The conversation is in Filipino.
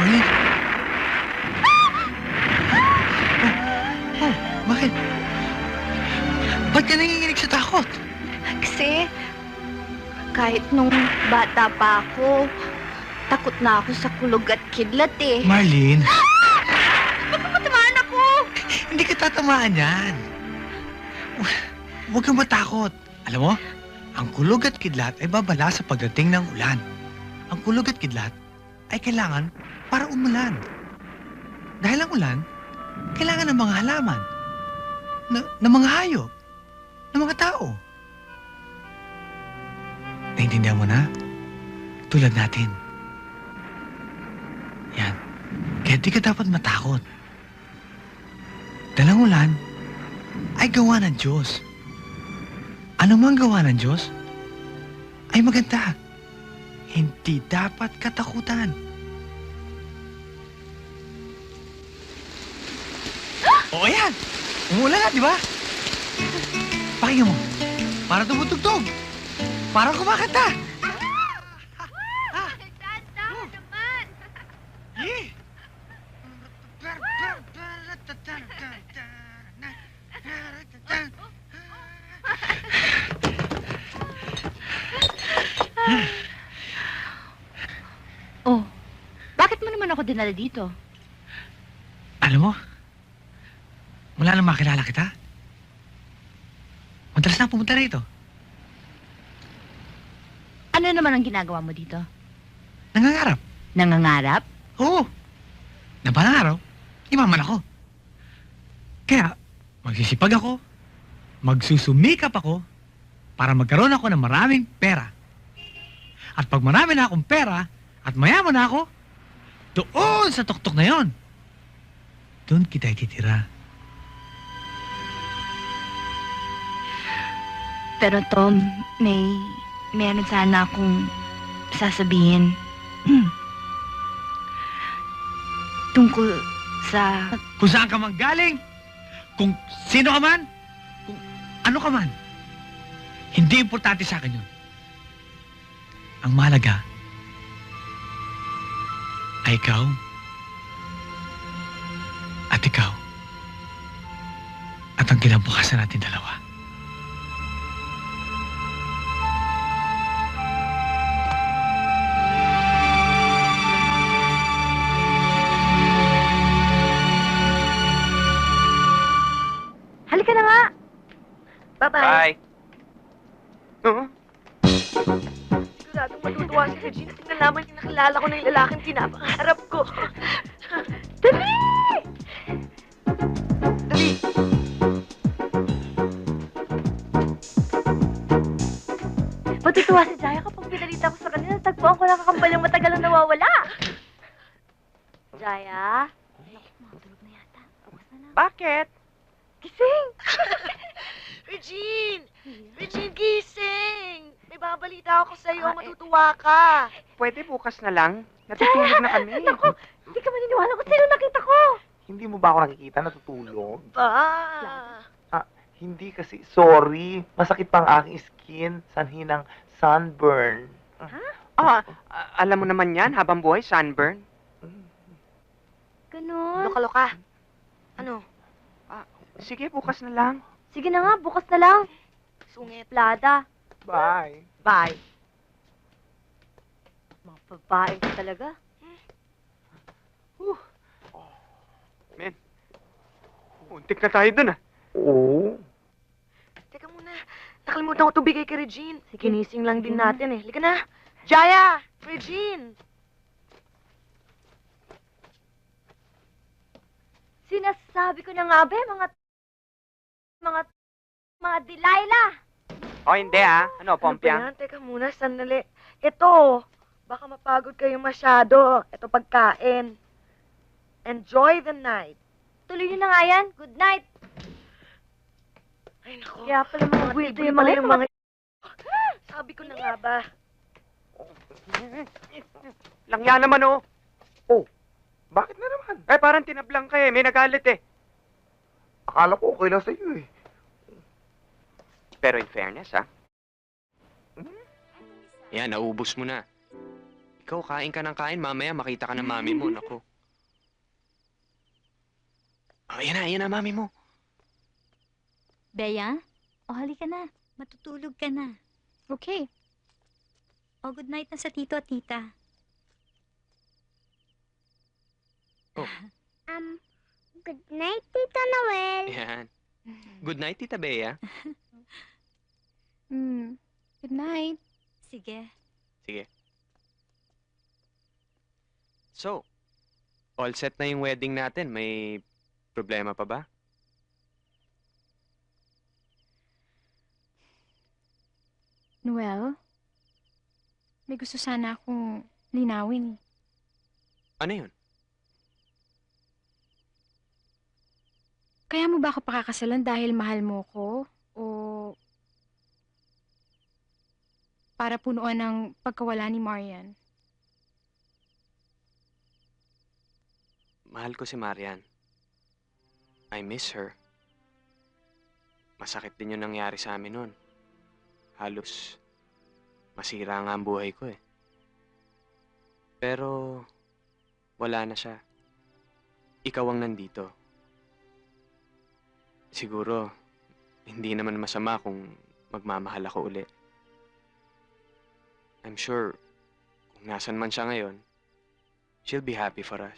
Marlene? Bakit? Ba't ka nanginginig sa takot? Kasi, kahit nung bata pa ako, takot na ako sa kulog at kidlat eh. Marlene, Baka matamaan ako! hindi ka tatamaan yan. Huwag kang matakot. Alam mo, ang kulog at kidlat ay babala sa pagdating ng ulan. Ang kulog at kidlat ay kailangan para umulan. Dahil ang ulan, kailangan ng mga halaman, ng mga hayop, ng mga tao. Naintindihan mo na? Tulad natin. Yan. Kaya di ka dapat matakot. Dahil ang ulan ay gawa ng Diyos. Ano mang gawa ng Diyos ay maganda. Hindi dapat katakutan. O ayan! Umulan na, di ba? Pakinggan mo. Para tumutugtog. Para kumakanta. Dahan-dahan naman! Eh! Oh, bakit mo naman ako dinala dito? Alam mo, mula nang makilala kita, madalas na pumunta rito. Ano naman ang ginagawa mo dito? Nangangarap. Nangangarap? Oo. Na balang araw, imaman ako. Kaya, magsisipag ako, magsusumikap ako, para magkaroon ako ng maraming pera. At pag marami na akong pera, at mayaman na ako, doon sa tuktok na yon, doon kita ititira. Pero Tom, meron sana akong sasabihin. Tungkol sa... Kung saan ka man galing, kung sino ka man, kung ano ka man, hindi importante sa akin yun. Ang mahalaga ay ikaw at ikaw at ang kinabukasan natin dalawa. Halika na nga! Bye-bye! Bye. Huh? Siguradong matutuwa si Regina at nalaman niya nakilala ko na yung lalaking pinapangarap ko. Dali! Dali! Matutuwa si Jaya kapag pinalita ko sa kanila. Tagpuan ko lang kakambal yung matagal na nawawala. Jaya? Matulog na yata. Awas na lang. Bakit? Gising! Regine! Regine, gising! May babalita ako sa'yo. Matutuwa ka. Pwede bukas na lang. Natutulog na kami. Naku! Hindi ka maniniwala kung sino nakita ko! Hindi mo ba ako nakikita natutulog? Ba? Hindi kasi, sorry. Masakit pa ang aking skin. Sanhi ng sunburn. Alam mo naman yan, habang buhay, sunburn. Ganun. Loka-loka. Ano? Sige, bukas na lang. Sige na nga, bukas na lang. Sungit. Plada. Bye. Bye. Mga babae ka talaga. Men, untik na tayo dun, ah. Oo. Teka muna. Nakalimutan ko ito bigay kay Regine. Sige. Ginising lang din Sige na. natin eh. Halika na. Jaya! Regine! Sinasabi ko na nga ba, mga Delilah! O, hindi, ah. Ano, Ano ba Pompiang? yan? Teka muna, sandali. Ito, baka mapagod kayo masyado. Ito pagkain. Enjoy the night. Tuloy nyo na nga yan. Good night. Ay, naku. Kaya pala mga weirdo tibuli yung pala mga yung mga... Sabi ko na nga ba? Langya naman, oh. Bakit na naman? Eh, parang tinablang ka, eh. May nagalit, eh. Akala ko okay lang sa'yo eh. Pero in fairness, ah. Yan, naubos mo na. Ikaw ikaw kain ka ng kain, mamaya makita ka ng mami mo, naku. Oh, ayan na, mami mo. Bea, o halika na. Matutulog ka na. Okay. O good night na sa tito at tita. Good night, Tita Noel. Ayan. Good night, Tita Bea. Good night. Sige. Sige. So, all set na yung wedding natin. May problema pa ba? Noel, may gusto sana akong linawin. Ano yun? Kaya mo ba ako pakakasalan dahil mahal mo ko? O para punuan ng pagkawala ni Marian? Mahal ko si Marian. I miss her. Masakit din yung nangyari sa amin nun. Halos masira nga ang buhay ko eh. Pero wala na siya. Ikaw ang nandito. Siguro, hindi naman masama kung magmamahal ako uli. I'm sure, kung nasan man siya ngayon, she'll be happy for us.